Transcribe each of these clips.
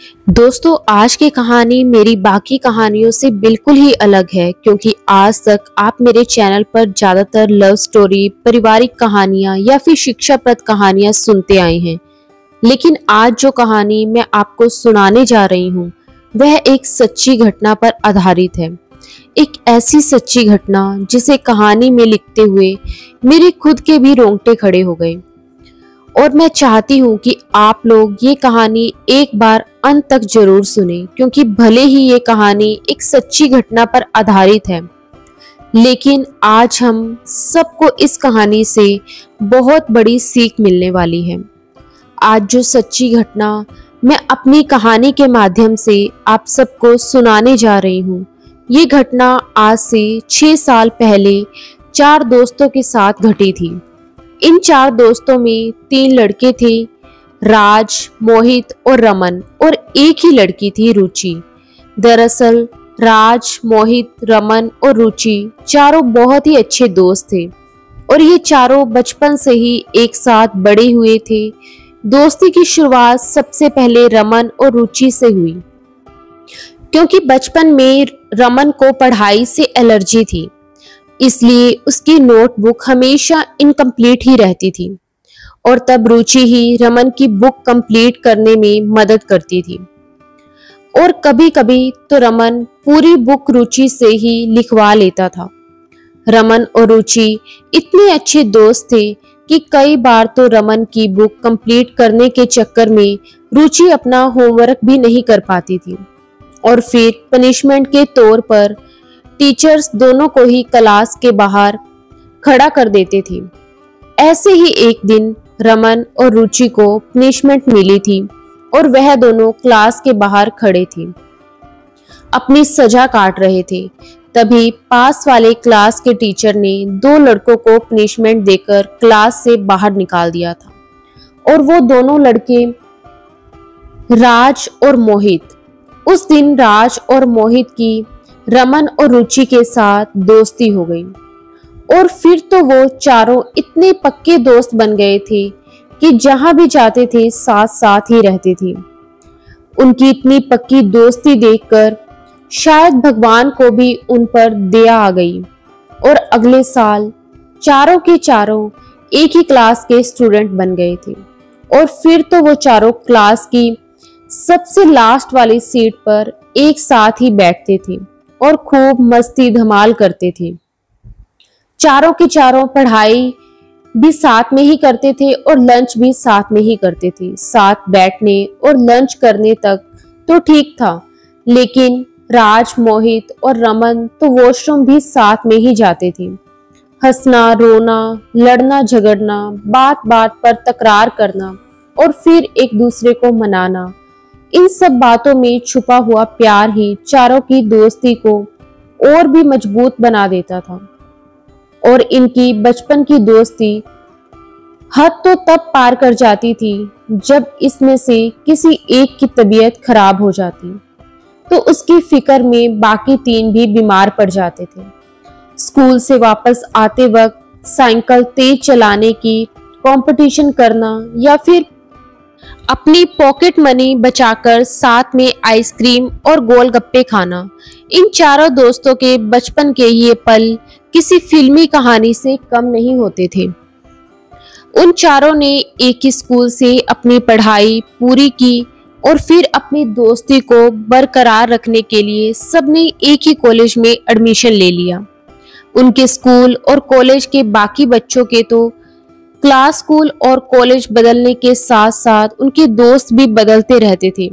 दोस्तों, आज की कहानी मेरी बाकी कहानियों से बिल्कुल ही अलग है क्योंकि आज तक आप मेरे चैनल पर ज़्यादातर लव स्टोरी, पारिवारिक कहानियाँ या फिर शिक्षाप्रद कहानियाँ सुनते आए हैं। लेकिन आज जो कहानी मैं आपको सुनाने जा रही हूँ वह एक सच्ची घटना पर आधारित है। एक ऐसी सच्ची घटना जिसे कहानी में लिखते हुए मेरे खुद के भी रोंगटे खड़े हो गए। और मैं चाहती हूँ कि आप लोग ये कहानी एक बार अंत तक जरूर सुने क्योंकि भले ही ये कहानी एक सच्ची घटना पर आधारित है, लेकिन आज हम सबको इस कहानी से बहुत बड़ी सीख मिलने वाली है। आज जो सच्ची घटना मैं अपनी कहानी के माध्यम से आप सबको सुनाने जा रही हूँ, ये घटना आज से 6 साल पहले 4 दोस्तों के साथ घटी थी। इन 4 दोस्तों में 3 लड़के थे, राज, मोहित और रमन, और एक ही लड़की थी, रुचि। दरअसल राज, मोहित, रमन और रुचि चारों बहुत ही अच्छे दोस्त थे और ये चारों बचपन से ही एक साथ बड़े हुए थे। दोस्ती की शुरुआत सबसे पहले रमन और रुचि से हुई क्योंकि बचपन में रमन को पढ़ाई से एलर्जी थी, इसलिए उसकी नोटबुक हमेशा इनकम्प्लीट ही रहती थी और तब रुचि ही रमन की बुक कंप्लीट करने में मदद करती थी। और कभी कभी तो रमन पूरी बुक रुचि से ही लिखवा लेता था। रमन और रुचि इतने अच्छे दोस्त थे कि कई बार तो रमन की बुक कंप्लीट करने के चक्कर में रुचि अपना होमवर्क भी नहीं कर पाती थी और फिर पनिशमेंट के तौर पर टीचर्स दोनों को ही क्लास के बाहर खड़ा कर देते थे। ऐसे ही एक दिन रमन और रुचि को पनिशमेंट मिली थी और वह दोनों क्लास के बाहर खड़े थे, अपनी सजा काट रहे थे। तभी पास वाले क्लास के टीचर ने 2 लड़कों को पनिशमेंट देकर क्लास से बाहर निकाल दिया था और वो दोनों लड़के राज और मोहित। उस दिन राज और मोहित की रमन और रुचि के साथ दोस्ती हो गई और फिर तो वो चारों इतने पक्के दोस्त बन गए थे कि जहां भी जाते थे साथ साथ ही रहते थे। उनकी इतनी पक्की दोस्ती देखकर शायद भगवान को भी उन पर दया आ गई और अगले साल चारों के चारों एक ही क्लास के स्टूडेंट बन गए थे और फिर तो वो चारों क्लास की सबसे लास्ट वाली सीट पर एक साथ ही बैठते थे और खूब मस्ती धमाल करते थे। चारों के चारों पढ़ाई भी साथ में ही करते थे और लंच भी साथ में ही करते थे। साथ बैठने और लंच करने तक तो ठीक था, लेकिन राज, मोहित और रमन तो वॉशरूम भी साथ में ही जाते थे। हंसना, रोना, लड़ना झगड़ना, बात बात पर तकरार करना और फिर एक दूसरे को मनाना, इन सब बातों में छुपा हुआ प्यार ही चारों की दोस्ती को और भी मजबूत बना देता था। और इनकी बचपन की दोस्ती हद तो तब पार कर जाती थी जब इसमें से किसी एक की तबीयत खराब हो जाती तो उसकी फिक्र में बाकी 3 भी बीमार पड़ जाते थे। स्कूल से वापस आते वक्त साइकिल तेज चलाने की कंपटीशन करना या फिर अपनी पॉकेट मनी बचाकर साथ में आइसक्रीम और गोलगप्पे खाना, इन चारों दोस्तों के बचपन के ये पल किसी फिल्मी कहानी से कम नहीं होते थे। उन चारों ने एक ही स्कूल से अपनी पढ़ाई पूरी की और फिर अपनी दोस्ती को बरकरार रखने के लिए सबने एक ही कॉलेज में एडमिशन ले लिया। उनके स्कूल और कॉलेज के बाकी बच्चों के तो क्लास, स्कूल और कॉलेज बदलने के साथ साथ उनके दोस्त भी बदलते रहते थे,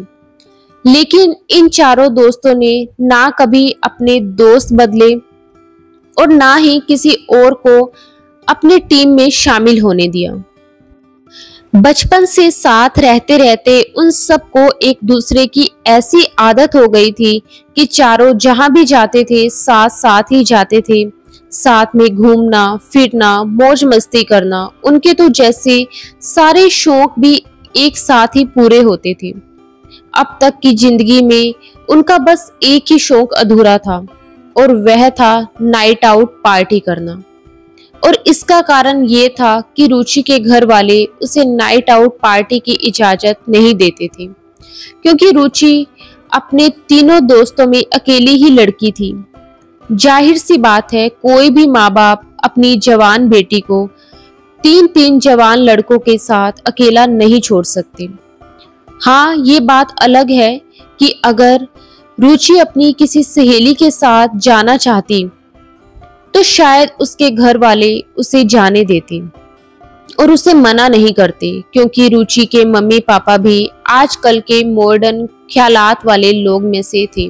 लेकिन इन चारों दोस्तों ने ना कभी अपने दोस्त बदले और ना ही किसी और को अपने टीम में शामिल होने दिया। बचपन से साथ रहते रहते उन सबको एक दूसरे की ऐसी आदत हो गई थी कि चारों जहां भी जाते थे साथ साथ ही जाते थे। साथ में घूमना फिरना, मौज मस्ती करना, उनके तो जैसे सारे शौक भी एक साथ ही पूरे होते थे। अब तक की जिंदगी में उनका बस एक ही शौक अधूरा था और वह था नाइट आउट पार्टी करना। और इसका कारण ये था कि रुचि के घर वाले उसे नाइट आउट पार्टी की इजाजत नहीं देते थे क्योंकि रुचि अपने तीनों दोस्तों में अकेली ही लड़की थी। जाहिर सी बात है, कोई भी माँ बाप अपनी जवान बेटी को तीन तीन जवान लड़कों के साथ अकेला नहीं छोड़ सकते। हाँ, ये बात अलग है कि अगर रुचि अपनी किसी सहेली के साथ जाना चाहती तो शायद उसके घर वाले उसे जाने देते और उसे मना नहीं करते, क्योंकि रुचि के मम्मी पापा भी आजकल के मॉडर्न ख्यालात वाले लोग में से थे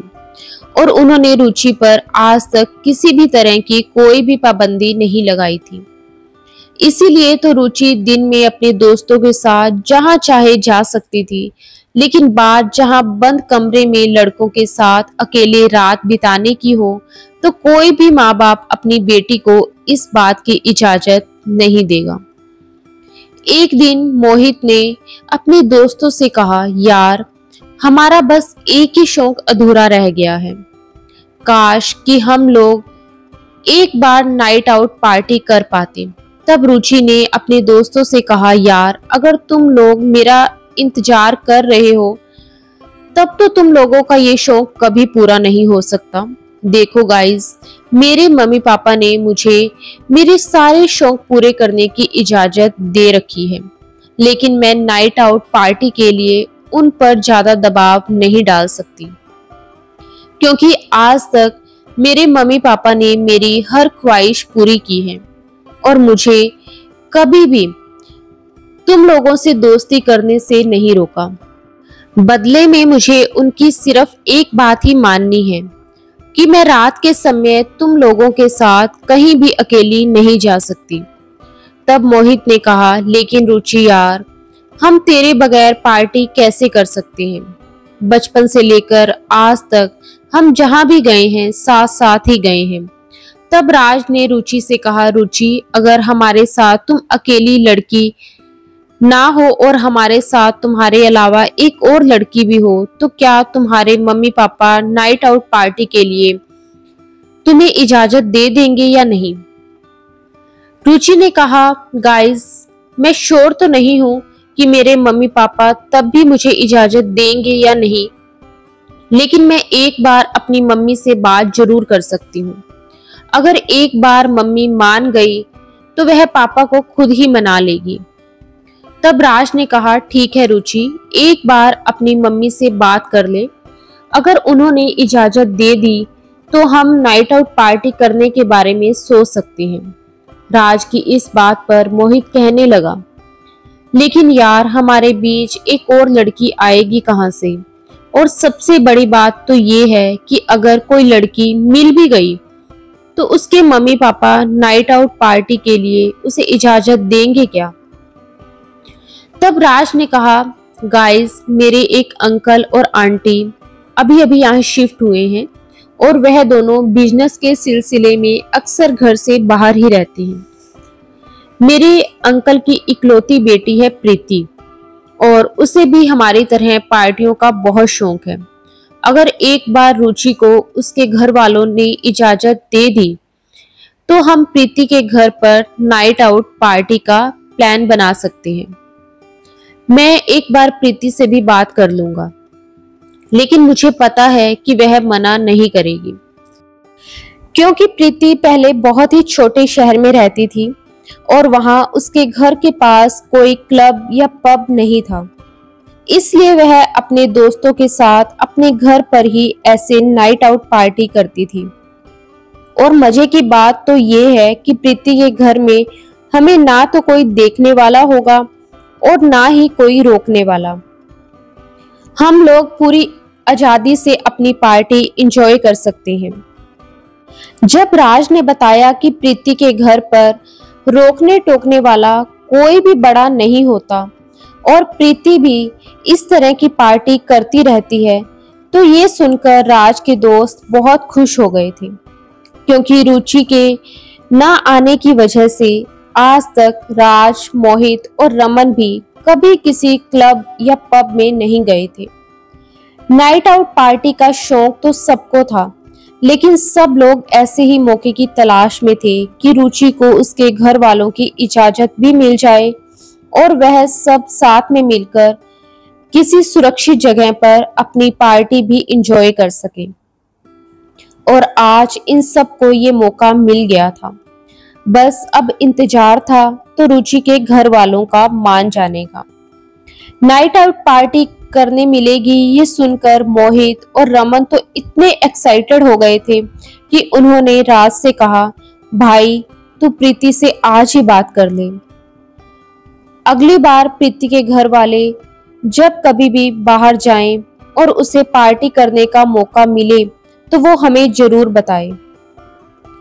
और उन्होंने रुचि पर आज तक किसी भी तरह की कोई भी पाबंदी नहीं लगाई थी। इसीलिए तो रुचि दिन में अपने दोस्तों के साथ जहां चाहे जा सकती थी, लेकिन बात जहां बंद कमरे में लड़कों के साथ अकेले रात बिताने की हो तो कोई भी माँ बाप अपनी बेटी को इस बात की इजाजत नहीं देगा। एक दिन मोहित ने अपने दोस्तों से कहा, यार हमारा बस एक ही शौक अधूरा रह गया है, काश कि हम लोग एक बार नाइट आउट पार्टी कर पाते। तब रुचि ने अपने दोस्तों से कहा, यार अगर तुम लोग मेरा इंतजार कर रहे हो तब तो तुम लोगों का ये शौक कभी पूरा नहीं हो सकता। देखो गाइस, मेरे मम्मी पापा ने मुझे मेरे सारे शौक पूरे करने की इजाजत दे रखी है, लेकिन मैं नाइट आउट पार्टी के लिए उन पर ज्यादा दबाव नहीं डाल सकती, क्योंकि आज तक मेरे मम्मी पापा ने मेरी हर ख्वाहिश पूरी की है और मुझे कभी भी तुम लोगों से दोस्ती करने से नहीं रोका। बदले में मुझे उनकी सिर्फ एक बात ही माननी है कि मैं रात के समय तुम लोगों के साथ कहीं भी अकेली नहीं जा सकती। तब मोहित ने कहा, लेकिन रुचि यार, हम तेरे बगैर पार्टी कैसे कर सकते हैं? बचपन से लेकर आज तक हम जहां भी गए हैं साथ साथ ही गए हैं। तब राज ने रुचि से कहा, रुचि अगर हमारे साथ तुम अकेली लड़की ना हो और हमारे साथ तुम्हारे अलावा एक और लड़की भी हो तो क्या तुम्हारे mummy papa night out party के लिए तुम्हें इजाजत दे देंगे या नहीं? रुचि ने कहा, गाइस मैं श्योर तो नहीं हूं कि मेरे मम्मी पापा तब भी मुझे इजाजत देंगे या नहीं, लेकिन मैं एक बार अपनी मम्मी से बात जरूर कर सकती हूँ। अगर एक बार मम्मी मान गई तो वह पापा को खुद ही मना लेगी। तब राज ने कहा, ठीक है रुचि, एक बार अपनी मम्मी से बात कर ले, अगर उन्होंने इजाजत दे दी तो हम नाइट आउट पार्टी करने के बारे में सोच सकते हैं। राज की इस बात पर मोहित कहने लगा, लेकिन यार हमारे बीच एक और लड़की आएगी कहां से? और सबसे बड़ी बात तो ये है कि अगर कोई लड़की मिल भी गई तो उसके mummy papa night out party के लिए उसे इजाजत देंगे क्या? तब राज ने कहा, गाइस मेरे एक अंकल और आंटी अभी अभी यहाँ शिफ्ट हुए हैं और वह दोनों बिजनेस के सिलसिले में अक्सर घर से बाहर ही रहते हैं। मेरे अंकल की इकलौती बेटी है प्रीति और उसे भी हमारी तरह पार्टियों का बहुत शौक है। अगर एक बार रुचि को उसके घर वालों ने इजाजत दे दी तो हम प्रीति के घर पर नाइट आउट पार्टी का प्लान बना सकते हैं। मैं एक बार प्रीति से भी बात कर लूंगा, लेकिन मुझे पता है कि वह मना नहीं करेगी, क्योंकि प्रीति पहले बहुत ही छोटे शहर में रहती थी और वहां उसके घर के पास कोई क्लब या पब नहीं था। इसलिए वह अपने दोस्तों के साथ अपने घर पर ही ऐसे नाइट आउट पार्टी करती थी। और मजे की बात तो ये है कि प्रीति के घर में हमें ना तो कोई देखने वाला होगा और ना ही कोई रोकने वाला। हम लोग पूरी आजादी से अपनी पार्टी एंजॉय कर सकते हैं। जब राज ने बताया कि प्रीति के घर पर रोकने टोकने वाला कोई भी बड़ा नहीं होता और प्रीति भी इस तरह की पार्टी करती रहती है, तो ये सुनकर राज के दोस्त बहुत खुश हो गए थे, क्योंकि रुचि के ना आने की वजह से आज तक राज, मोहित और रमन भी कभी किसी क्लब या पब में नहीं गए थे। नाइट आउट पार्टी का शौक तो सबको था, लेकिन सब लोग ऐसे ही मौके की तलाश में थे कि रुचि को उसके घर वालों की इजाजत भी मिल जाए और वह सब साथ में मिलकर किसी सुरक्षित जगह पर अपनी पार्टी भी एंजॉय कर सके। और आज इन सबको ये मौका मिल गया था। बस अब इंतजार था तो रुचि के घर वालों का मान जाने का। नाइट आउट पार्टी करने मिलेगी ये सुनकर मोहित और रमन तो इतने एक्साइटेड हो गए थे कि उन्होंने राज से कहा, भाई तू प्रीति से आज ही बात कर ले। अगली बार प्रीति के घर वाले जब कभी भी बाहर जाएं और उसे पार्टी करने का मौका मिले तो वो हमें जरूर बताए।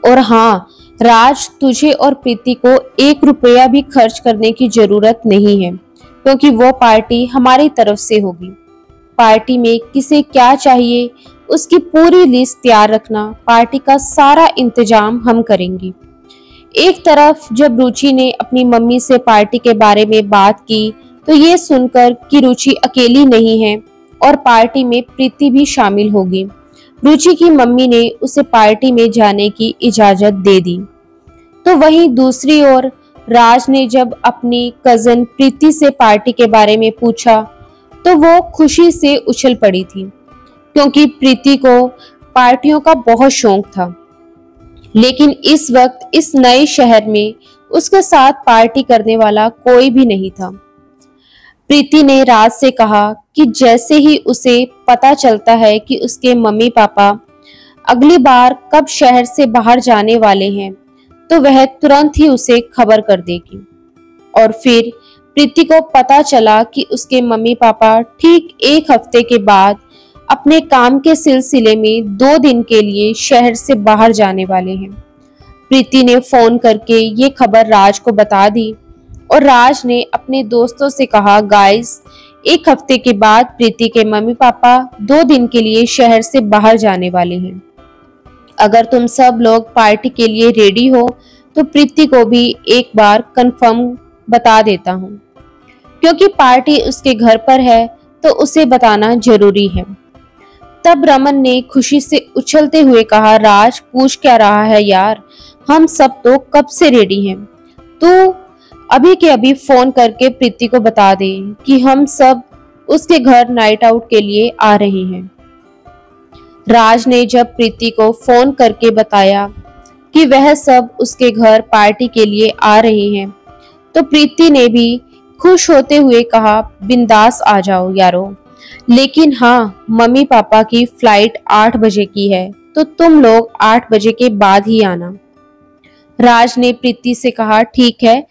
और हाँ राज, तुझे और प्रीति को 1 रुपया भी खर्च करने की जरूरत नहीं है, क्योंकि वो पार्टी हमारी तरफ से होगी। पार्टी में किसे क्या चाहिए उसकी पूरी लिस्ट तैयार रखना, पार्टी का सारा इंतजाम हम करेंगे। एक तरफ जब रुचि ने अपनी मम्मी से पार्टी के बारे में बात की तो ये सुनकर कि रुचि अकेली नहीं है और पार्टी में प्रीति भी शामिल होगी, रुचि की मम्मी ने उसे पार्टी में जाने की इजाजत दे दी। तो वहीं दूसरी ओर राज ने जब अपनी कजन प्रीति से पार्टी के बारे में पूछा तो वो खुशी से उछल पड़ी थी, क्योंकि प्रीति को पार्टियों का बहुत शौक था। लेकिन इस वक्त इस नए शहर में उसके साथ पार्टी करने वाला कोई भी नहीं था। प्रीति ने राज से कहा कि जैसे ही उसे पता चलता है कि उसके मम्मी पापा अगली बार कब शहर से बाहर जाने वाले हैं तो वह तुरंत ही उसे खबर कर देगी। और फिर प्रीति को पता चला कि उसके मम्मी पापा ठीक 1 हफ्ते के बाद अपने काम के सिलसिले में 2 दिन के लिए शहर से बाहर जाने वाले हैं। प्रीति ने फोन करके ये खबर राज को बता दी और राज ने अपने दोस्तों से कहा, गाइस 1 हफ्ते के बाद प्रीति के मम्मी पापा 2 दिन के लिए शहर से बाहर जाने वाले हैं। अगर तुम सब लोग पार्टी के लिए रेडी हो तो प्रीति को भी एक बार कंफर्म बता देता हूँ, क्योंकि पार्टी उसके घर पर है तो उसे बताना जरूरी है। तब रमन ने खुशी से उछलते हुए कहा, राज पूछ क्या रहा है यार, हम सब तो कब से रेडी हैं। तू अभी के अभी फोन करके प्रीति को बता दे कि हम सब उसके घर नाइट आउट के लिए आ रहे हैं। राज ने जब प्रीति को फोन करके बताया कि वह सब उसके घर पार्टी के लिए आ रहे हैं तो प्रीति ने भी खुश होते हुए कहा, बिंदास आ जाओ यारो, लेकिन हाँ मम्मी पापा की फ्लाइट 8 बजे की है तो तुम लोग 8 बजे के बाद ही आना। राज ने प्रीति से कहा, ठीक है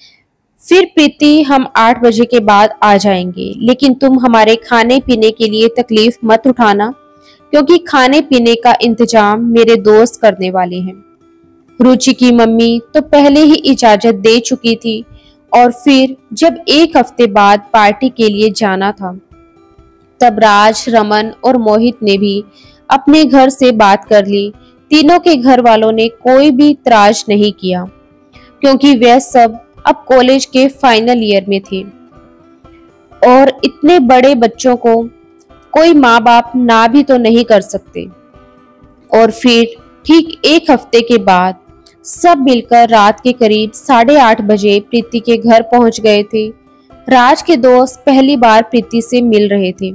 फिर प्रीति, हम 8 बजे के बाद आ जाएंगे, लेकिन तुम हमारे खाने पीने के लिए तकलीफ मत उठाना, क्योंकि खाने पीने का इंतजाम मेरे दोस्त करने वाले हैं। रुचि की मम्मी तो पहले ही इजाजत दे चुकी थी और फिर जब 1 हफ्ते बाद पार्टी के लिए जाना था तब राज, रमन और मोहित ने भी अपने घर से बात कर ली। तीनों के घर वालों ने कोई भी इतराज नहीं किया, क्योंकि वे सब अब कॉलेज के फाइनल ईयर में थे और इतने बड़े बच्चों को कोई माँ बाप ना भी तो नहीं कर सकते। और फिर ठीक 1 हफ्ते के बाद सब मिलकर रात के करीब 8:30 बजे प्रीति के घर पहुंच गए थे। राज के दोस्त पहली बार प्रीति से मिल रहे थे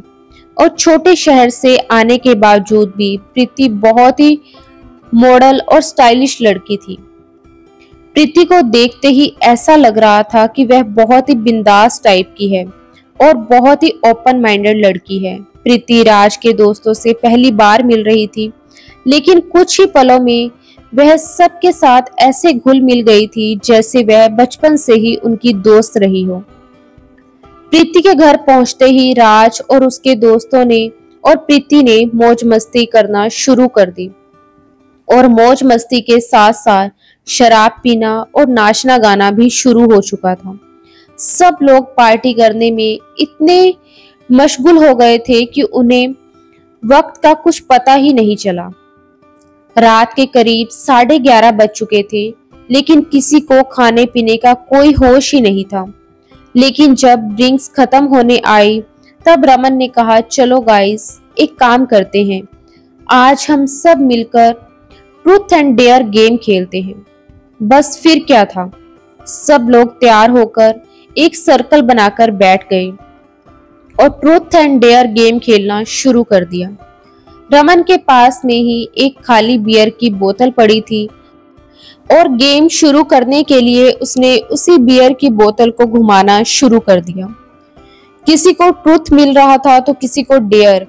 और छोटे शहर से आने के बावजूद भी प्रीति बहुत ही मॉडल और स्टाइलिश लड़की थी। प्रीति को देखते ही ऐसा लग रहा था कि वह बहुत ही बिंदास टाइप की है और बहुत ही ओपन माइंडेड लड़की है। प्रीति राज के दोस्तों से पहली बार मिल रही थी, लेकिन कुछ ही पलों में वह सबके साथ ऐसे घुल मिल गई थी जैसे वह बचपन से ही उनकी दोस्त रही हो। प्रीति के घर पहुंचते ही राज और उसके दोस्तों ने और प्रीति ने मौज मस्ती करना शुरू कर दी और मौज मस्ती के साथ साथ शराब पीना और नाचना गाना भी शुरू हो चुका था। सब लोग पार्टी करने में इतने मशगूल हो गए थे कि उन्हें वक्त का कुछ पता ही नहीं चला। रात के करीब 11:30 बज चुके थे, लेकिन किसी को खाने पीने का कोई होश ही नहीं था। लेकिन जब ड्रिंक्स खत्म होने आई तब रमन ने कहा, चलो गाइस एक काम करते हैं, आज हम सब मिलकर ट्रूथ एंड डेयर गेम खेलते हैं। बस फिर क्या था, सब लोग तैयार होकर एक सर्कल बनाकर बैठ गए और ट्रूथ एंड डेयर गेम खेलना शुरू कर दिया। रमन के पास में ही एक खाली बियर की बोतल पड़ी थी और गेम शुरू करने के लिए उसने उसी बियर की बोतल को घुमाना शुरू कर दिया। किसी को ट्रूथ मिल रहा था तो किसी को डेयर,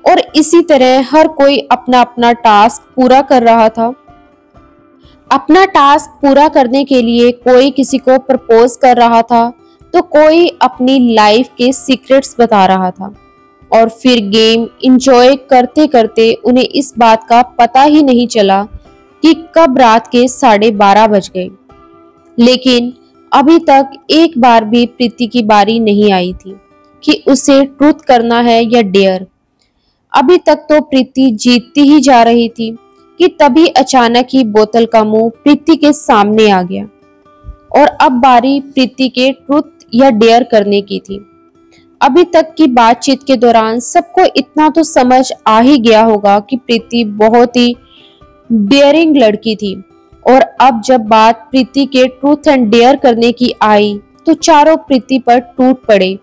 और इसी तरह हर कोई अपना अपना टास्क पूरा कर रहा था। अपना टास्क पूरा करने के लिए कोई किसी को प्रपोज कर रहा था तो कोई अपनी लाइफ के सीक्रेट्स बता रहा था, और फिर गेम एंजॉय करते करते उन्हें इस बात का पता ही नहीं चला कि कब रात के 12:30 बज गए। लेकिन अभी तक एक बार भी प्रीति की बारी नहीं आई थी कि उसे ट्रूथ करना है या डेयर। अभी तक तो प्रीति जीतती ही जा रही थी कि तभी अचानक ही बोतल का मुंह प्रीति के सामने आ गया, और अब बारी प्रीति के ट्रूथ या डेयर करने की थी। अभी तक की बातचीत के दौरान सबको इतना तो समझ आ ही गया होगा कि प्रीति बहुत ही डेयरिंग लड़की थी, और अब जब बात प्रीति के ट्रूथ एंड डेयर करने की आई तो चारों प्रीति पर टूट पड़े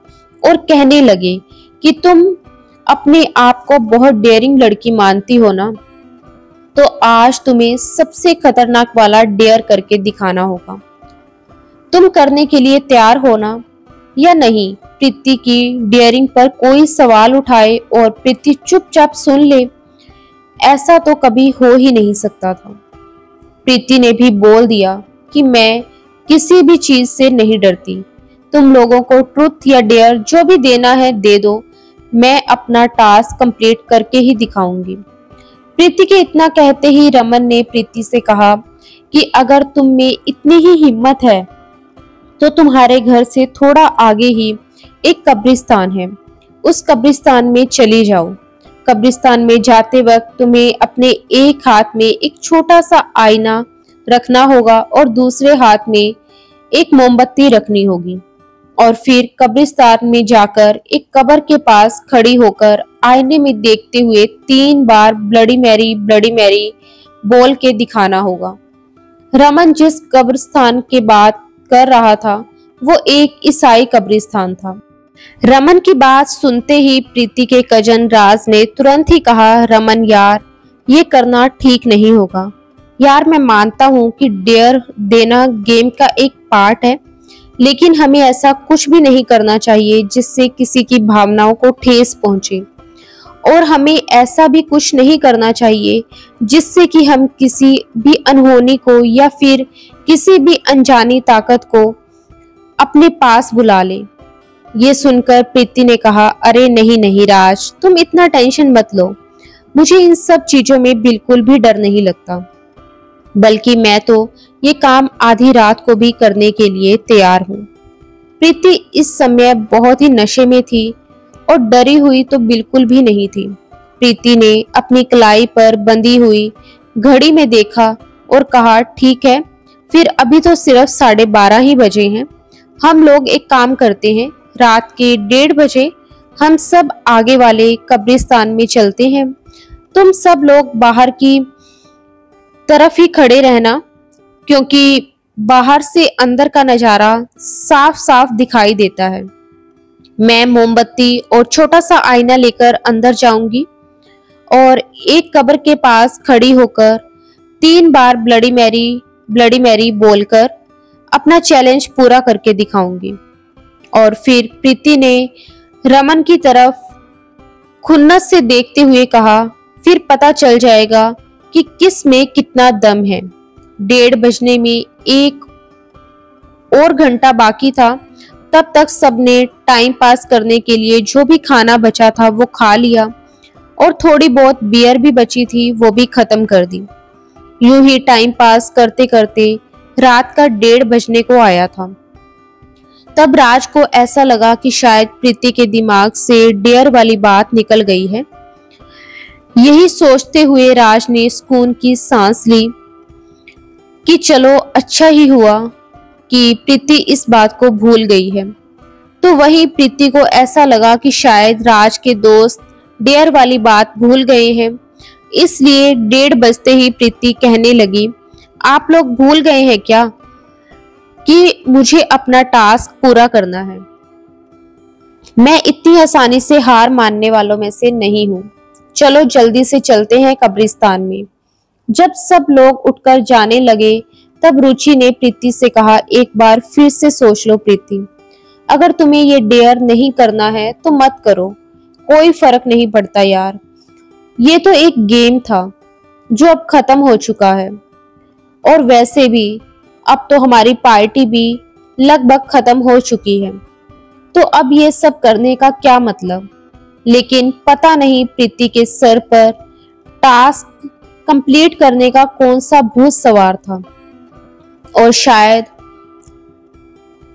और कहने लगे कि तुम अपने आप को बहुत डेयरिंग लड़की मानती हो ना, तो आज तुम्हें सबसे खतरनाक वाला डेयर करके दिखाना होगा। तुम करने के लिए तैयार हो ना या नहीं? प्रीति की डेयरिंग पर कोई सवाल उठाए और प्रीति चुपचाप सुन ले, ऐसा तो कभी हो ही नहीं सकता था। प्रीति ने भी बोल दिया कि मैं किसी भी चीज से नहीं डरती, तुम लोगों को ट्रूथ या डेयर जो भी देना है दे दो, मैं अपना टास्क कंप्लीट करके ही दिखाऊंगी। प्रीति के इतना कहते ही रमन ने प्रीति से कहा कि अगर तुम में इतनी ही हिम्मत है तो तुम्हारे घर से थोड़ा आगे ही एक कब्रिस्तान है, उस कब्रिस्तान में चली जाओ। कब्रिस्तान में जाते वक्त तुम्हें अपने एक हाथ में एक छोटा सा आईना रखना होगा और दूसरे हाथ में एक मोमबत्ती रखनी होगी, और फिर कब्रिस्तान में जाकर एक कब्र के पास खड़ी होकर आईने में देखते हुए 3 बार ब्लडी मैरी बोल के दिखाना होगा। रमन जिस कब्रिस्तान की बात कर रहा था वो एक ईसाई कब्रिस्तान था। रमन की बात सुनते ही प्रीति के कजन राज ने तुरंत ही कहा, रमन यार ये करना ठीक नहीं होगा यार, मैं मानता हूँ कि डेयर देना गेम का एक पार्ट है, लेकिन हमें ऐसा कुछ भी नहीं करना चाहिए जिससे किसी की भावनाओं को ठेस पहुंचे, और हमें ऐसा भी कुछ नहीं करना चाहिए जिससे कि हम किसी भी अनहोनी को या फिर किसी भी अनजानी ताकत को अपने पास बुला ले। ये सुनकर प्रीति ने कहा, अरे नहीं नहीं राज, तुम इतना टेंशन मत लो, मुझे इन सब चीजों में बिल्कुल भी डर नहीं लगता, बल्कि मैं तो ये काम आधी रात को भी करने के लिए तैयार हूँ। प्रीति इस समय बहुत ही नशे में थी और डरी हुई तो बिल्कुल भी नहीं थी। प्रीति ने अपनी कलाई पर बंधी हुई घड़ी में देखा और कहा, ठीक है, फिर अभी तो सिर्फ 12:30 ही बजे हैं। हम लोग एक काम करते हैं, रात के 1:30 बजे हम सब आगे वाले कब्रिस्तान में चलते हैं। तुम सब लोग बाहर की तरफ ही खड़े रहना, क्योंकि बाहर से अंदर का नजारा साफ साफ दिखाई देता है। मैं मोमबत्ती और छोटा सा आईना लेकर अंदर जाऊंगी और एक कब्र के पास खड़ी होकर 3 बार ब्लडी मैरी बोलकर अपना चैलेंज पूरा करके दिखाऊंगी। और फिर प्रीति ने रमन की तरफ खुन्नस से देखते हुए कहा, फिर पता चल जाएगा कि किस में कितना दम है। 1:30 बजने में 1 और घंटा बाकी था। तब तक सबने टाइम पास करने के लिए जो भी खाना बचा था वो खा लिया, और थोड़ी बहुत बियर भी बची थी वो भी खत्म कर दी। यूं ही टाइम पास करते करते रात का 1:30 बजने को आया था। तब राज को ऐसा लगा कि शायद प्रीति के दिमाग से डेयर वाली बात निकल गई है। यही सोचते हुए राज ने सुकून की सांस ली कि चलो अच्छा ही हुआ कि प्रीति इस बात को भूल गई है। तो वही प्रीति को ऐसा लगा कि शायद राज के दोस्त डेयर वाली बात भूल गए हैं, इसलिए 1:30 बजते ही प्रीति कहने लगी, आप लोग भूल गए हैं क्या कि मुझे अपना टास्क पूरा करना है। मैं इतनी आसानी से हार मानने वालों में से नहीं हूँ। चलो जल्दी से चलते हैं कब्रिस्तान में। जब सब लोग उठकर जाने लगे तब रुचि ने प्रीति से कहा, एक बार फिर से सोच लो प्रीति, अगर तुम्हें ये डेयर नहीं करना है तो मत करो, कोई फर्क नहीं पड़ता यार। ये तो एक गेम था जो अब खत्म हो चुका है, और वैसे भी अब तो हमारी पार्टी भी लगभग खत्म हो चुकी है, तो अब ये सब करने का क्या मतलब। लेकिन पता नहीं प्रीति के सर पर टास्क कंप्लीट करने का कौन सा भूत सवार था, और शायद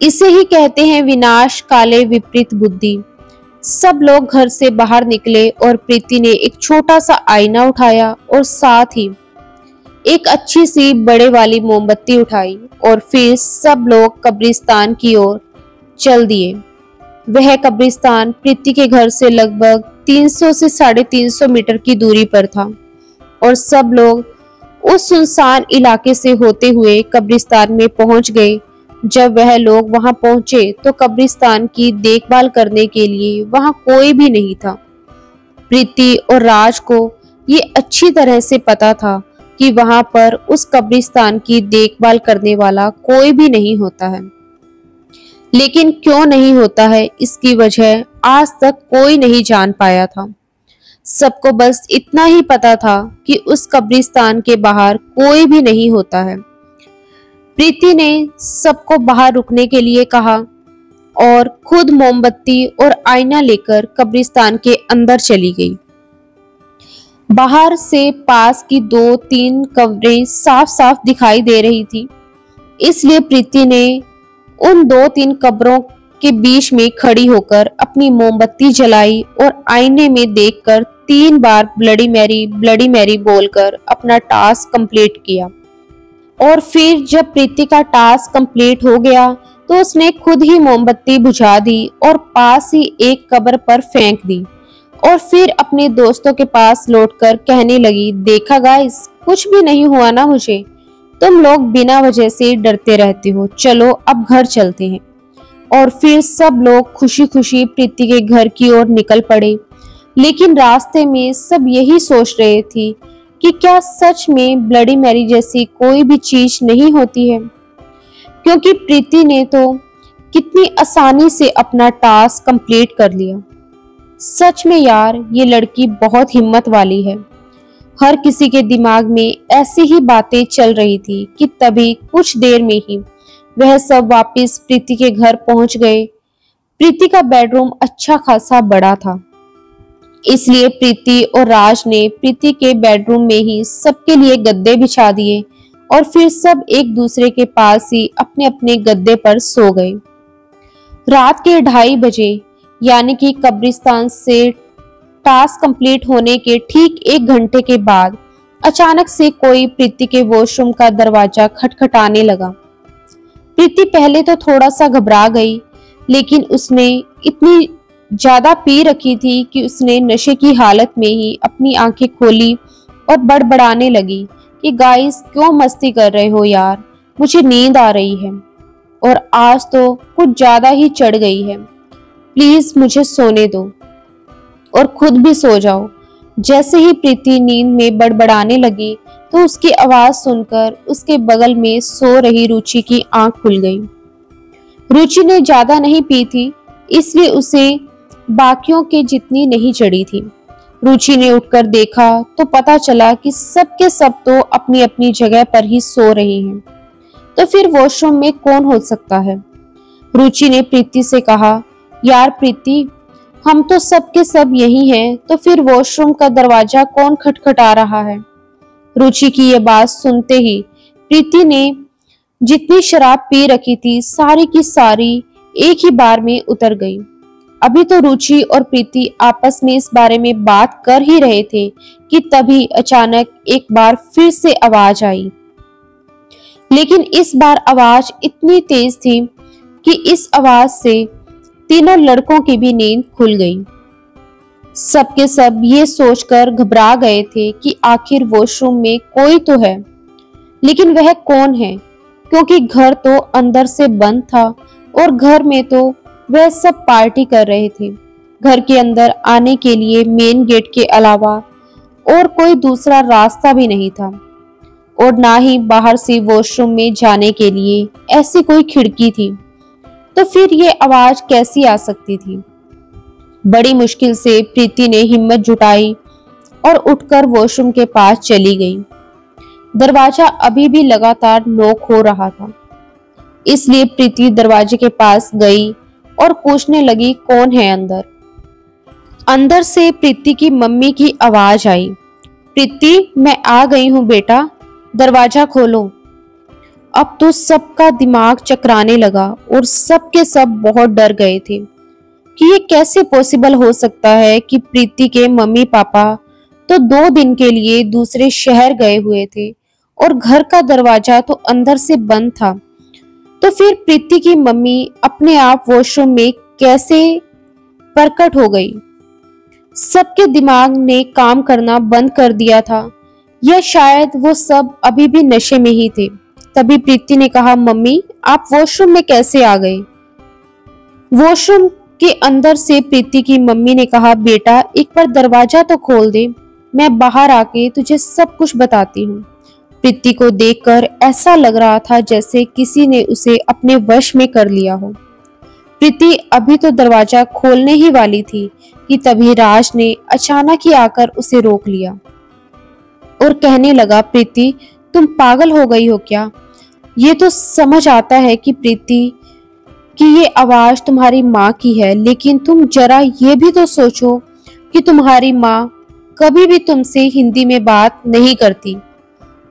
इसे ही कहते हैं विनाश काले विपरीत बुद्धि। सब लोग घर से बाहर निकले और प्रीति ने एक छोटा सा आईना उठाया और साथ ही एक अच्छी सी बड़े वाली मोमबत्ती उठाई, और फिर सब लोग कब्रिस्तान की ओर चल दिए। वह कब्रिस्तान प्रीति के घर से लगभग 300 से 350 मीटर की दूरी पर था, और सब लोग उस सुनसान इलाके से होते हुए कब्रिस्तान में पहुंच गए। जब वह लोग वहां पहुंचे तो कब्रिस्तान की देखभाल करने के लिए वहां कोई भी नहीं था। प्रीति और राज को ये अच्छी तरह से पता था कि वहां पर उस कब्रिस्तान की देखभाल करने वाला कोई भी नहीं होता है। लेकिन क्यों नहीं होता है, इसकी वजह आज तक कोई नहीं जान पाया था। सबको बस इतना ही पता था कि उस कब्रिस्तान के बाहर कोई भी नहीं होता है। प्रीति ने सबको बाहर रुकने के लिए कहा और खुद मोमबत्ती और आईना लेकर कब्रिस्तान के अंदर चली गई। बाहर से पास की 2-3 कब्रें साफ साफ दिखाई दे रही थी, इसलिए प्रीति ने उन 2-3 कब्रों के बीच में खड़ी होकर अपनी मोमबत्ती जलाई और आईने में देखकर 3 बार ब्लडी मैरी बोलकर अपना टास्क कंप्लीट किया। और फिर जब प्रीति का टास्क कंप्लीट हो गया तो उसने खुद ही मोमबत्ती बुझा दी और पास ही एक कब्र पर फेंक दी, और फिर अपने दोस्तों के पास लौटकर कहने लगी, देखा गाइस, कुछ भी नहीं हुआ ना मुझे, तुम लोग बिना वजह से डरते रहते हो, चलो अब घर चलते हैं। और फिर सब लोग खुशी खुशी प्रीति के घर की ओर निकल पड़े। लेकिन रास्ते में सब यही सोच रहे थे कि क्या सच में ब्लडी मैरी जैसी कोई भी चीज नहीं होती है, क्योंकि प्रीति ने तो कितनी आसानी से अपना टास्क कंप्लीट कर लिया। सच में यार, ये लड़की बहुत हिम्मत वाली है। हर किसी के दिमाग में ऐसी ही बातें चल रही थी कि तभी कुछ देर में ही वह सब वापस प्रीति के घर पहुंच गए। प्रीति का बेडरूम अच्छा खासा बड़ा था, इसलिए प्रीति और राज ने प्रीति के बेडरूम में ही सबके लिए गद्दे बिछा दिए और फिर सब एक दूसरे के पास ही अपने अपने गद्दे पर सो गए। रात के 2:30 बजे यानी कि कब्रिस्तान से टास्क कंप्लीट होने के ठीक 1 घंटे के बाद अचानक से कोई प्रीति के वॉशरूम का दरवाजा खटखटाने लगा। प्रीति पहले तो थोड़ा सा घबरा गई, लेकिन उसने इतनी ज्यादा पी रखी थी कि उसने नशे की हालत में ही अपनी आंखें खोली और बड़बड़ाने लगी कि गाइस, क्यों मस्ती कर रहे हो यार, मुझे नींद आ रही है और आज तो कुछ ज्यादा ही चढ़ गई है, प्लीज मुझे सोने दो और खुद भी सो जाओ। जैसे ही प्रीति नींद में बड़बड़ाने लगी तो उसकी आवाज सुनकर उसके बगल में सो रही रुचि की आंख खुल गई। रुचि ने ज्यादा नहीं पी थी, इसलिए उसे बाकियों के जितनी नहीं चढ़ी थी। रुचि ने उठकर देखा तो पता चला कि सब के सब तो अपनी अपनी जगह पर ही सो रहे हैं, तो फिर वॉशरूम में कौन हो सकता है। रुचि ने प्रीति से कहा, यार प्रीति, हम तो सब के सब यही हैं, तो फिर वॉशरूम का दरवाजा कौन खटखटा रहा है। रुचि की ये बात सुनते ही प्रीति ने जितनी शराब पी रखी थी सारी की सारी एक ही बार में उतर गई। अभी तो रुचि और प्रीति आपस में इस बारे में बात कर ही रहे थे कि तभी अचानक एक बार फिर से आवाज आई, लेकिन इस बार आवाज इतनी तेज थी कि इस आवाज से तीनों लड़कों की भी नींद खुल गई। सबके सब ये सोचकर घबरा गए थे कि आखिर वॉशरूम में कोई तो है, लेकिन वह कौन है, क्योंकि घर तो अंदर से बंद था और घर में तो वह सब पार्टी कर रहे थे। घर के अंदर आने के लिए मेन गेट के अलावा और कोई दूसरा रास्ता भी नहीं था और ना ही बाहर से वॉशरूम में जाने के लिए ऐसी कोई खिड़की थी। तो फिर ये आवाज कैसी आ सकती थी? बड़ी मुश्किल से प्रीति ने हिम्मत जुटाई और उठकर वॉशरूम के पास चली गई। दरवाजा अभी भी लगातार नॉक हो रहा था, इसलिए प्रीति दरवाजे के पास गई और पूछने लगी, कौन है अंदर? अंदर से प्रीति की मम्मी की आवाज आई, प्रीति मैं आ गई हूँ बेटा, दरवाजा खोलो। अब तो सबका दिमाग चकराने लगा और सब के सब बहुत डर गए थे कि ये कैसे पॉसिबल हो सकता है कि प्रीति के मम्मी पापा तो 2 दिन के लिए दूसरे शहर गए हुए थे और घर का दरवाजा तो अंदर से बंद था। तो फिर प्रीति की मम्मी अपने आप वॉशरूम में कैसे प्रकट हो गई? सबके दिमाग ने काम करना बंद कर दिया था या शायद वो सब अभी भी नशे में ही थे। तभी प्रीति ने कहा, मम्मी आप वॉशरूम में कैसे आ गए? वॉशरूम के अंदर से प्रीति की मम्मी ने कहा, बेटा एक बार दरवाजा तो खोल दे, मैं बाहर आके तुझे सब कुछ बताती हूँ। प्रीति को देखकर ऐसा लग रहा था जैसे किसी ने उसे अपने वश में कर लिया हो। प्रीति अभी तो दरवाजा खोलने ही वाली थी कि तभी राज ने अचानक ही आकर उसे रोक लिया और कहने लगा, प्रीति तुम पागल हो गई हो क्या? ये तो समझ आता है कि प्रीति कि ये आवाज तुम्हारी माँ की है, लेकिन तुम जरा ये भी तो सोचो कि तुम्हारी माँ कभी भी तुमसे हिंदी में बात नहीं करती,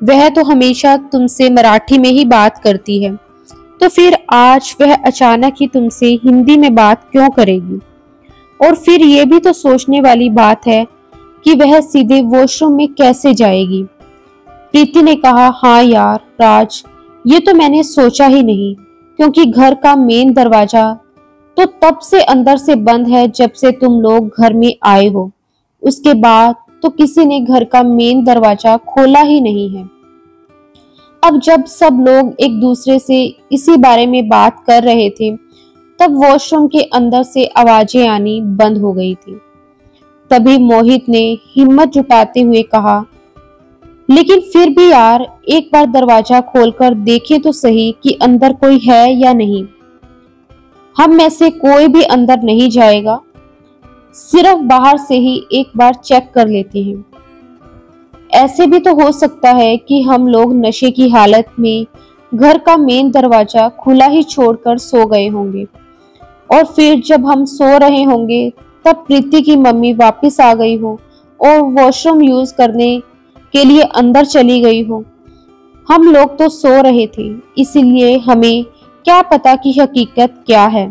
वह तो हमेशा तुमसे मराठी में ही बात करती है। तो फिर आज वह अचानक ही तुमसे हिंदी में बात क्यों करेगी? और फिर ये भी तो सोचने वाली बात है कि वह सीधे वॉशरूम में कैसे जाएगी। प्रीति ने कहा, हाँ यार राज, ये तो मैंने सोचा ही नहीं, क्योंकि घर का मेन दरवाजा तो तब से अंदर से बंद है जब से तुम लोग घर में आए हो। उसके बाद तो किसी ने घर का मेन दरवाजा खोला ही नहीं है। अब जब सब लोग एक दूसरे से इसी बारे में बात कर रहे थे, तब वॉशरूम के अंदर से आवाजें आनी बंद हो गई थी। तभी मोहित ने हिम्मत जुटाते हुए कहा, लेकिन फिर भी यार एक बार दरवाजा खोलकर देखें तो सही कि अंदर कोई है या नहीं। हम में से कोई भी अंदर नहीं जाएगा, सिर्फ बाहर से ही एक बार चेक कर लेते हैं। ऐसे भी तो हो सकता है कि हम लोग नशे की हालत में घर का मेन दरवाजा खुला ही छोड़कर सो गए होंगे और फिर जब हम सो रहे होंगे तब प्रीति की मम्मी वापस आ गई हो और वॉशरूम यूज करने के लिए अंदर चली गई हो। हम लोग तो सो रहे थे, इसीलिए हमें क्या पता कि हकीकत क्या है।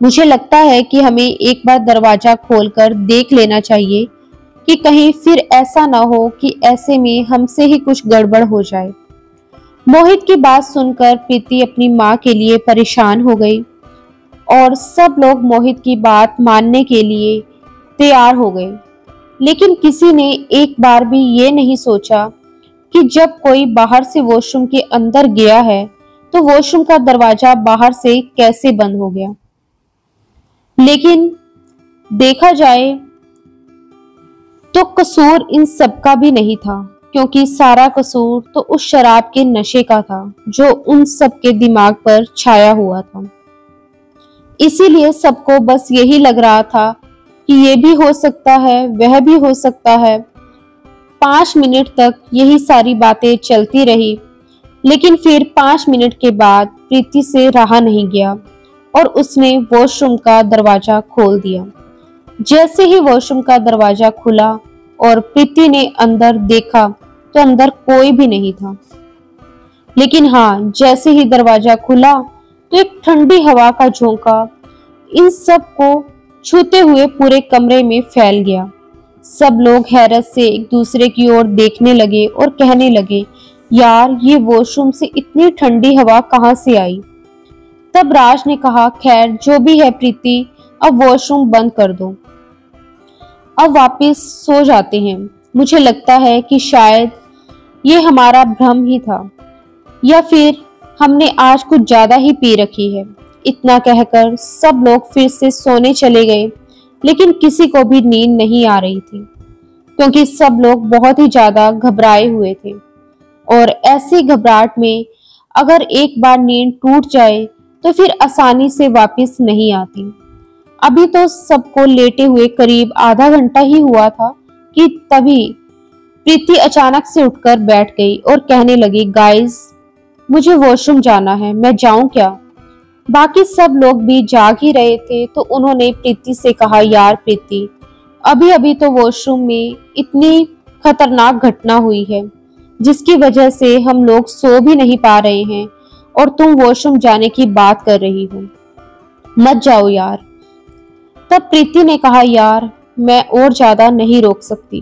मुझे लगता है कि हमें एक बार दरवाजा खोलकर देख लेना चाहिए कि कहीं फिर ऐसा ना हो कि ऐसे में हमसे ही कुछ गड़बड़ हो जाए। मोहित की बात सुनकर प्रीति अपनी माँ के लिए परेशान हो गई और सब लोग मोहित की बात मानने के लिए तैयार हो गए, लेकिन किसी ने एक बार भी ये नहीं सोचा कि जब कोई बाहर से वॉशरूम के अंदर गया है तो वॉशरूम का दरवाजा बाहर से कैसे बंद हो गया। लेकिन देखा जाए तो कसूर इन सबका भी नहीं था, क्योंकि सारा कसूर तो उस शराब के नशे का था जो उन सब के दिमाग पर छाया हुआ था। इसीलिए सबको बस यही लग रहा था कि ये भी हो सकता है, वह भी हो सकता है। 5 मिनट तक यही सारी बातें चलती रही, लेकिन फिर 5 मिनट के बाद प्रीति से रहा नहीं गया और उसने वॉशरूम का दरवाजा खोल दिया। जैसे ही वॉशरूम का दरवाजा खुला और प्रीति ने अंदर देखा तो अंदर कोई भी नहीं था। लेकिन हाँ, जैसे ही दरवाजा खुला तो एक ठंडी हवा का झोंका इन सब को छूते हुए पूरे कमरे में फैल गया। सब लोग हैरत से एक दूसरे की ओर देखने लगे और कहने लगे, यार ये वॉशरूम से इतनी ठंडी हवा कहाँ से आई। तब राज ने कहा, खैर जो भी है प्रीति, अब वॉशरूम बंद कर दो, अब वापस सो जाते हैं। मुझे लगता है कि शायद ये हमारा भ्रम ही था या फिर हमने आज कुछ ज्यादा ही पी रखी है, इतना कहकर सब लोग फिर से सोने चले गए, लेकिन किसी को भी नींद नहीं आ रही थी क्योंकि सब लोग बहुत ही ज्यादा घबराए हुए थे। और ऐसी घबराहट में अगर एक बार नींद टूट जाए तो फिर आसानी से वापस नहीं आती। अभी तो सबको लेटे हुए करीब आधा घंटा ही हुआ था कि तभी प्रीति अचानक से उठकर बैठ गई और कहने लगी, गाइस मुझे वॉशरूम जाना है, मैं जाऊं क्या? बाकी सब लोग भी जाग ही रहे थे तो उन्होंने प्रीति से कहा, यार प्रीति, अभी अभी तो वॉशरूम में इतनी खतरनाक घटना हुई है जिसकी वजह से हम लोग सो भी नहीं पा रहे हैं और तुम वॉशरूम जाने की बात कर रही हो, मत जाओ यार। तब प्रीति ने कहा, यार मैं और ज्यादा नहीं रोक सकती,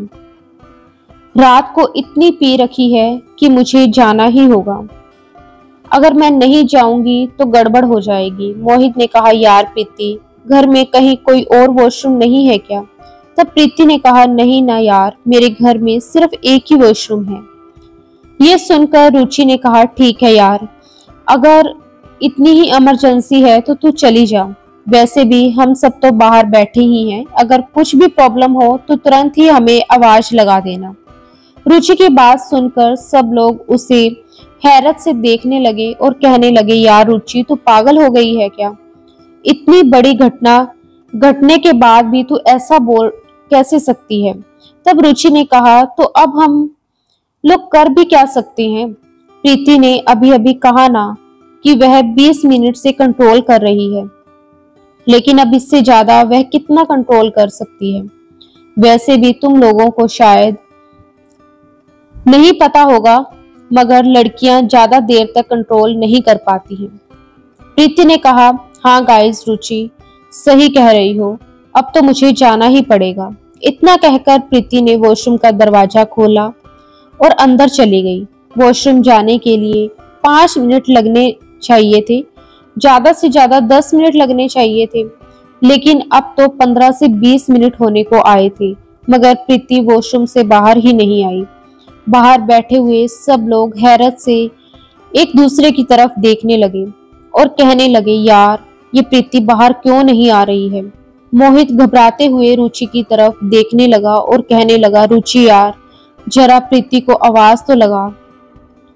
रात को इतनी पी रखी है कि मुझे जाना ही होगा, अगर मैं नहीं जाऊंगी तो गड़बड़ हो जाएगी। मोहित ने कहा, यार प्रीति, घर में कहीं कोई और वॉशरूम नहीं है क्या? तब प्रीति ने कहा, नहीं ना यार, मेरे घर में सिर्फ एक ही वॉशरूम है। ये सुनकर रुचि ने कहा, ठीक है यार, अगर इतनी ही इमरजेंसी है तो तू चली जा, वैसे भी हम सब तो बाहर बैठे ही हैं, अगर कुछ भी प्रॉब्लम हो तो तुरंत ही हमें आवाज लगा देना। रुचि की बात सुनकर सब लोग उसे हैरत से देखने लगे और कहने लगे, यार रुचि, तू पागल हो गई है क्या? इतनी बड़ी घटना घटने के बाद भी तू ऐसा बोल कैसे सकती है? तब रुचि ने कहा, तो अब हम लोग कर भी क्या सकते हैं? प्रीति ने अभी अभी कहा ना कि वह 20 मिनट से कंट्रोल कर रही है, लेकिन अब इससे ज्यादा वह कितना कंट्रोल कर सकती है? वैसे भी तुम लोगों को शायद नहीं पता होगा, मगर लड़कियां ज्यादा देर तक कंट्रोल नहीं कर पाती हैं। प्रीति ने कहा, हाँ गाइस, रुचि सही कह रही हो, अब तो मुझे जाना ही पड़ेगा। इतना कहकर प्रीति ने वॉशरूम का दरवाजा खोला और अंदर चली गई। वॉशरूम जाने के लिए 5 मिनट लगने चाहिए थे, ज्यादा से ज्यादा 10 मिनट लगने चाहिए थे, लेकिन अब तो 15 से 20 मिनट होने को आए थे, मगर प्रीति वॉशरूम से बाहर ही नहीं आई। बाहर बैठे हुए सब लोग हैरत से एक दूसरे की तरफ देखने लगे और कहने लगे, यार ये प्रीति बाहर क्यों नहीं आ रही है? मोहित घबराते हुए रुचि की तरफ देखने लगा और कहने लगा, रुचि यार, जरा प्रीति को आवाज तो लगा,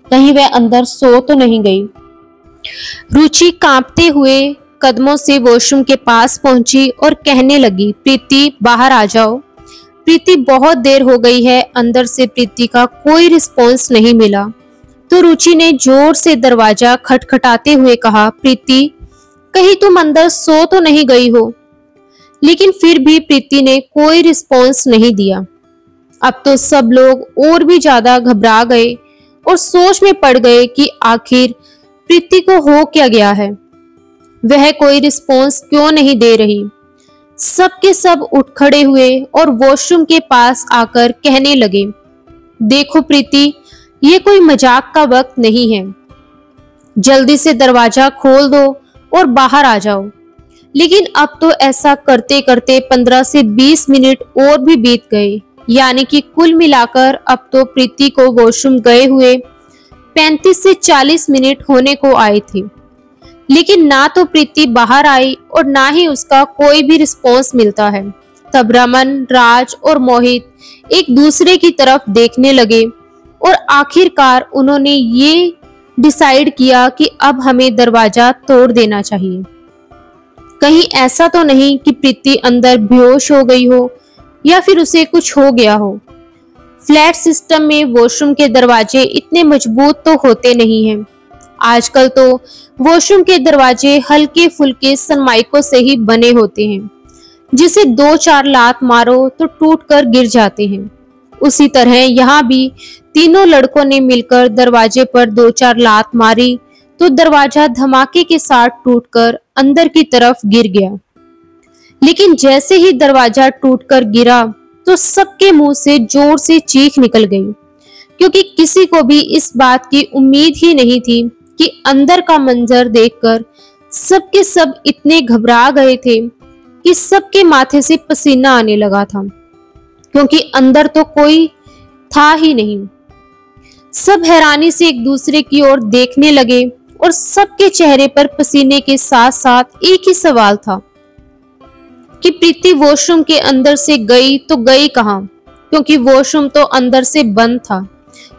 कहीं वह अंदर सो तो नहीं गई। रुचि कांपते हुए कदमों से वॉशरूम के पास पहुंची और कहने लगी, प्रीति बाहर आ जाओ। प्रीति, बहुत देर हो गई है। अंदर से प्रीति का कोई रिस्पॉन्स नहीं मिला तो रुचि ने जोर से दरवाजा खटखटाते हुए कहा, प्रीति कहीं तुम अंदर सो तो नहीं गई हो? लेकिन फिर भी प्रीति ने कोई रिस्पॉन्स नहीं दिया। अब तो सब लोग और भी ज्यादा घबरा गए और सोच में पड़ गए कि आखिर प्रीति को हो क्या गया है, वह कोई रिस्पॉन्स क्यों नहीं दे रही। सब के सब उठ खड़े हुए और वॉशरूम के पास आकर कहने लगे, देखो प्रीति, ये कोई मजाक का वक्त नहीं है, जल्दी से दरवाजा खोल दो और बाहर आ जाओ। लेकिन अब तो ऐसा करते करते 15 से 20 मिनट और भी बीत गए, यानी कि कुल मिलाकर अब तो प्रीति को वॉशरूम गए हुए 35 से 40 मिनट होने को आए थे, लेकिन ना तो प्रीति बाहर आई और ना ही उसका कोई भी रिस्पॉन्स मिलता है। तब रमन, राज और मोहित एक दूसरे की तरफ देखने लगे और आखिरकार उन्होंने ये डिसाइड किया कि अब हमें दरवाजा तोड़ देना चाहिए। कहीं ऐसा तो नहीं कि प्रीति अंदर बेहोश हो गई हो या फिर उसे कुछ हो गया हो। फ्लैट सिस्टम में वॉशरूम के दरवाजे इतने मजबूत तो होते नहीं हैं। आजकल तो वॉशरूम के दरवाजे हल्के फुल्के सनमाइकों से ही बने होते हैं, जिसे 2-4 लात मारो तो टूटकर गिर जाते हैं। उसी तरह यहाँ भी तीनों लड़कों ने मिलकर दरवाजे पर 2-4 लात मारी तो दरवाजा धमाके के साथ टूटकर अंदर की तरफ गिर गया। लेकिन जैसे ही दरवाजा टूटकर गिरा तो सबके मुंह से जोर से चीख निकल गई, क्योंकि किसी को भी इस बात की उम्मीद ही नहीं थी कि अंदर का मंजर देखकर सबके सब इतने घबरा गए थे कि सबके माथे से पसीना आने लगा था, क्योंकि अंदर तो कोई था ही नहीं। सब हैरानी से एक दूसरे की ओर देखने लगे और सबके चेहरे पर पसीने के साथ साथ एक ही सवाल था कि प्रीति वॉशरूम के अंदर से गई तो गई कहाँ, क्योंकि वॉशरूम तो अंदर से बंद था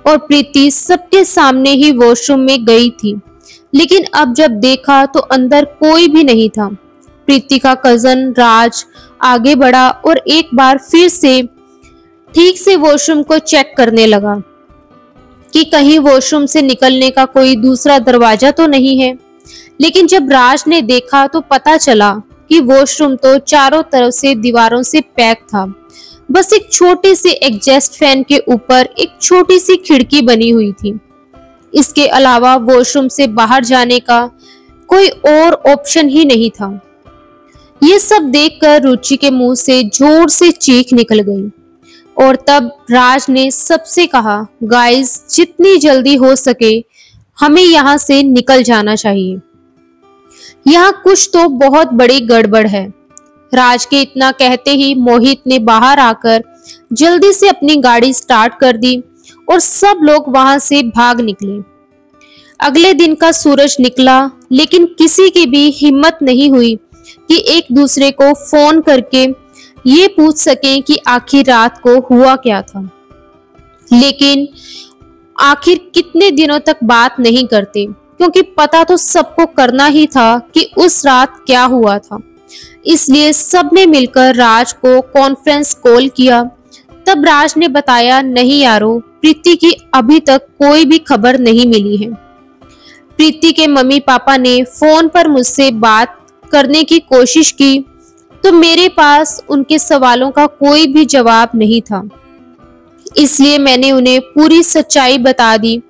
और प्रीति सबके सामने ही वॉशरूम में गई थी। लेकिन अब जब देखा तो अंदर कोई भी नहीं था। प्रीति का कजन राज आगे बढ़ा और एक बार फिर से ठीक से वॉशरूम को चेक करने लगा कि कहीं वॉशरूम से निकलने का कोई दूसरा दरवाजा तो नहीं है। लेकिन जब राज ने देखा तो पता चला कि वॉशरूम तो चारों तरफ से दीवारों से पैक था। बस एक छोटे से एग्जॉस्ट फैन के ऊपर एक छोटी सी खिड़की बनी हुई थी। इसके अलावा वॉशरूम से बाहर जाने का कोई और ऑप्शन ही नहीं था। ये सब देखकर रुचि के मुंह से जोर से चीख निकल गई और तब राज ने सबसे कहा, गाइस जितनी जल्दी हो सके हमें यहाँ से निकल जाना चाहिए, यहाँ कुछ तो बहुत बड़ी गड़बड़ है। राज के इतना कहते ही मोहित ने बाहर आकर जल्दी से अपनी गाड़ी स्टार्ट कर दी और सब लोग वहां से भाग निकले। अगले दिन का सूरज निकला, लेकिन किसी की भी हिम्मत नहीं हुई कि एक दूसरे को फोन करके ये पूछ सकें कि आखिर रात को हुआ क्या था। लेकिन आखिर कितने दिनों तक बात नहीं करते, क्योंकि पता तो सबको करना ही था कि उस रात क्या हुआ था। इसलिए सबने मिलकर राज को कॉन्फ्रेंस कॉल किया। तब राज ने बताया, नहीं यारो, प्रीति की अभी तक कोई भी खबर नहीं मिली है। प्रीति के मम्मी पापा ने फोन पर मुझसे बात करने की कोशिश की तो मेरे पास उनके सवालों का कोई भी जवाब नहीं था। इसलिए मैंने उन्हें पूरी सच्चाई बता दी।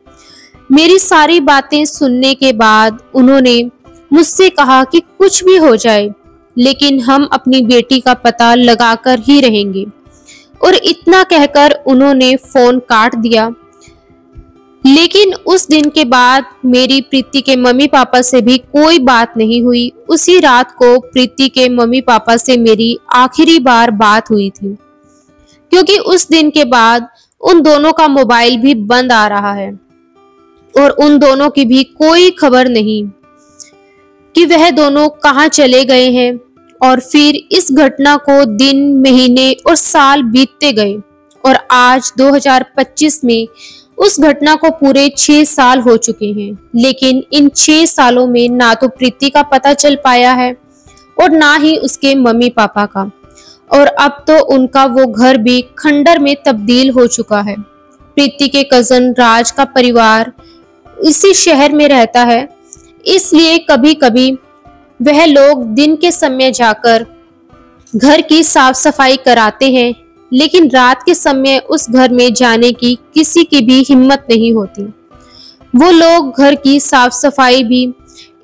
मेरी सारी बातें सुनने के बाद उन्होंने मुझसे कहा कि कुछ भी हो जाए लेकिन हम अपनी बेटी का पता लगाकर ही रहेंगे, और इतना कहकर उन्होंने फोन काट दिया। लेकिन उस दिन के बाद मेरी प्रीति के मम्मी पापा से भी कोई बात नहीं हुई। उसी रात को प्रीति के मम्मी पापा से मेरी आखिरी बार बात हुई थी, क्योंकि उस दिन के बाद उन दोनों का मोबाइल भी बंद आ रहा है और उन दोनों की भी कोई खबर नहीं कि वह दोनों कहाँ चले गए हैं। और फिर इस घटना को दिन, महीने और साल बीतते गए और आज 2025 में उस घटना को पूरे 6 साल हो चुके हैं। लेकिन इन 6 सालों में ना तो प्रीति का पता चल पाया है और ना ही उसके मम्मी पापा का, और अब तो उनका वो घर भी खंडर में तब्दील हो चुका है। प्रीति के कजन राज का परिवार इसी शहर में रहता है, इसलिए कभी कभी वह लोग दिन के समय जाकर घर की साफ सफाई कराते हैं, लेकिन रात के समय उस घर में जाने की किसी की भी हिम्मत नहीं होती। वो लोग घर की साफ सफाई भी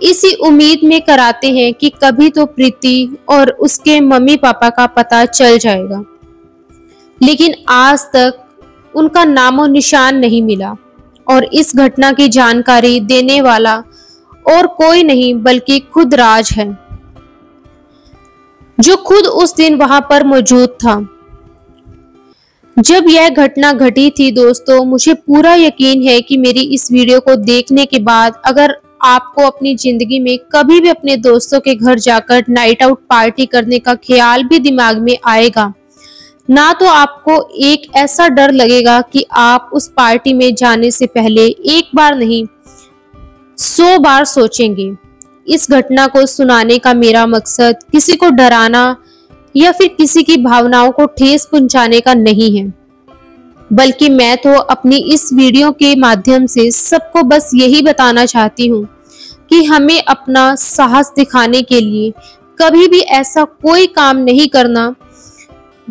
इसी उम्मीद में कराते हैं कि कभी तो प्रीति और उसके मम्मी पापा का पता चल जाएगा। लेकिन आज तक उनका नामो निशान नहीं मिला और इस घटना की जानकारी देने वाला और कोई नहीं बल्कि खुद राज है, जो खुद उस दिन वहां पर मौजूद था जब यह घटना घटी थी। दोस्तों, मुझे पूरा यकीन है कि मेरी इस वीडियो को देखने के बाद अगर आपको अपनी जिंदगी में कभी भी अपने दोस्तों के घर जाकर नाइट आउट पार्टी करने का ख्याल भी दिमाग में आएगा, ना तो आपको एक ऐसा डर लगेगा कि आप उस पार्टी में जाने से पहले एक बार नहीं 100 बार सोचेंगे। इस घटना को सुनाने का मेरा मकसद किसी को डराना या फिर किसी की भावनाओं को ठेस पहुंचाने का नहीं है, बल्कि मैं तो अपनी इस वीडियो के माध्यम से सबको बस यही बताना चाहती हूँ कि हमें अपना साहस दिखाने के लिए कभी भी ऐसा कोई काम नहीं करना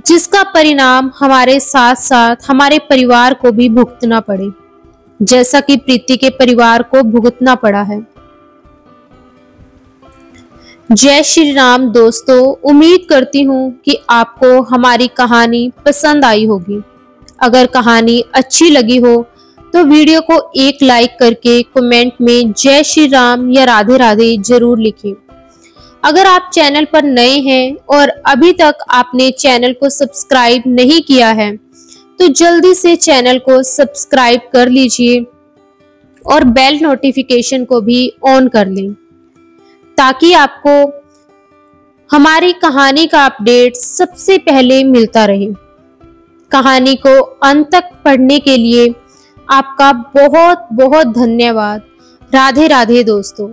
जिसका परिणाम हमारे साथ साथ हमारे परिवार को भी भुगतना पड़े, जैसा कि प्रीति के परिवार को भुगतना पड़ा है। जय श्री राम दोस्तों, उम्मीद करती हूँ कि आपको हमारी कहानी पसंद आई होगी। अगर कहानी अच्छी लगी हो तो वीडियो को एक लाइक करके कमेंट में जय श्री राम या राधे राधे जरूर लिखें। अगर आप चैनल पर नए हैं और अभी तक आपने चैनल को सब्सक्राइब नहीं किया है तो जल्दी से चैनल को सब्सक्राइब कर लीजिए और बेल नोटिफिकेशन को भी ऑन कर लें ताकि आपको हमारी कहानी का अपडेट सबसे पहले मिलता रहे। कहानी को अंत तक पढ़ने के लिए आपका बहुत बहुत धन्यवाद। राधे राधे दोस्तों।